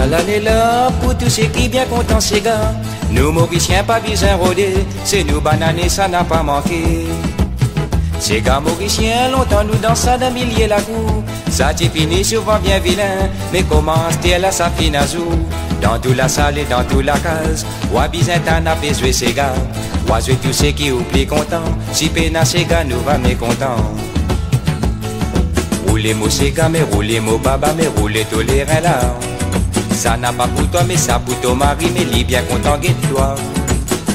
ça l'année là, pour tous ceux qui bien contents ces gars. Nous Mauriciens pas besoin rôder, c'est nous bananer ça n'a pas manqué. Ces gars Mauriciens longtemps nous dans ça d'un millier la cour. Ça t'est fini souvent bien vilain, mais comment c'était là ça fin à jour. Dans toute la salle et dans toute la case, ouah bizin t'en a fait jouer ces gars. Ouah jouer tous ceux qui oublient content, si peine à ces gars nous va mécontents. Roulez-moi ces gars, mais roulez-moi baba, mais roulez tous les reins là. Ça n'a pas pour toi, mais ça pour ton mari, mais lui bien content guette-toi.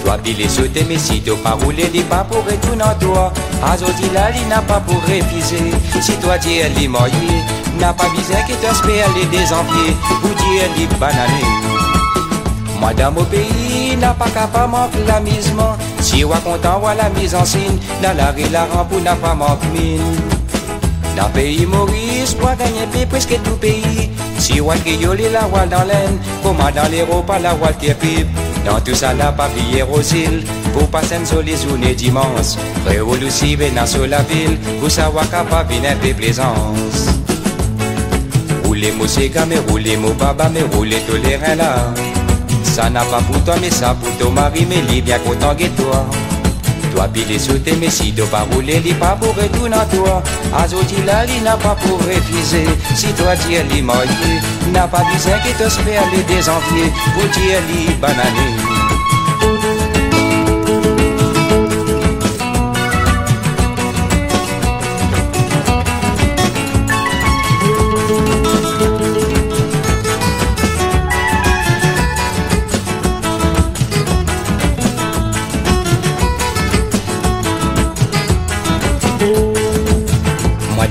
Toi, billet sauter, mais si t'as pas roulé, il pas pour retourner en toi. Azoti là, il n'a pas pour réviser. Si toi, tu es limoyé, n'a pas besoin que tu espères les désenvier. Ou tu es libre banané. Madame au pays, n'a pas capable manquer l'amusement. Si on content, on la mise en signe. Dans la rue, la rampe, n'a pas manqué mine. Dans le pays Maurice, pour gagner presque tout pays. Si on guillolé la voile dans l'aine, comment dans les repas la voile qui est pipe. Dans tout ça, la papier aux îles, pour passer sur les journées dimanche. Révolution venant sur la ville, pour savoir capable venir un peu plaisance. Roulez-moi ces gars, mais roulez-moi baba, mais roulez tous les reins là. Ça n'a pas pour toi, mais ça pour ton mari, mais lui bien content que toi. Toi, billet sauter, mais si tu pas rouler, il pas pour retourner en toi. Azoti là, il n'a pas pour refuser. Si toi, tu es limoyé, n'a pas besoin que tu espères les désenvier. Pour tu es li banané.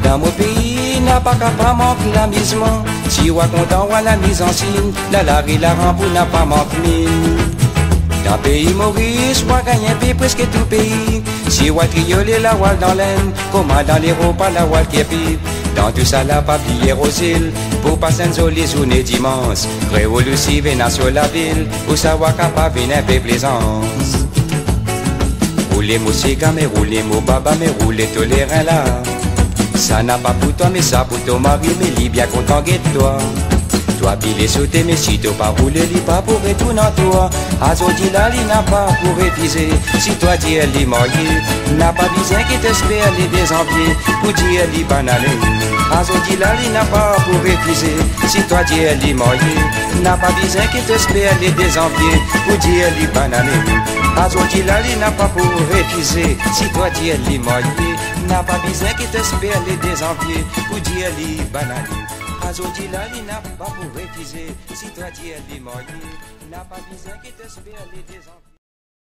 Dans mon pays, n'a pas capable manquer l'amusement. Si on content, on la mise en signe. La rue, la rampe, n'a pas manqué mine. Dans le pays Maurice, on gagne un peu presque tout pays. Si on trioler la voile dans l'aine, comment dans les repas la voile qui est pipe. Dans tout ça, la papier aux îles, pour passer une jolie journée dimanche. Révolution venant sur la ville, pour savoir capable venir un peu plaisance. Roulez-moi ces gars, mais roulez-moi baba, mais roulez tous les reins là. Ça n'a pas pour toi, mais ça pour ton mari, mais lui bien content guette-toi. Toi, billet sauter, mais si t'as pas roulé, il pas pour retourner en toi. Azoti là, il n'a pas pour réviser. Si toi, tu es limoyé, n'a pas besoin que t'espères les désenvier. Pour tu es li banané. Azoti là, il n'a pas pour réviser. Si toi, tu es limoyé, n'a pas besoin que t'espères les désenvier. Pour tu es li banané. Azoti là, il n'a pas pour refuser. Si toi, tu es limoyé, n'a pas besoin que t'espères les désenvier. Pour dire li banané. Azoti là, il n'a pas pour refuser. Si toi, tu es limoyé, n'a pas besoin que t'espères les désenvier.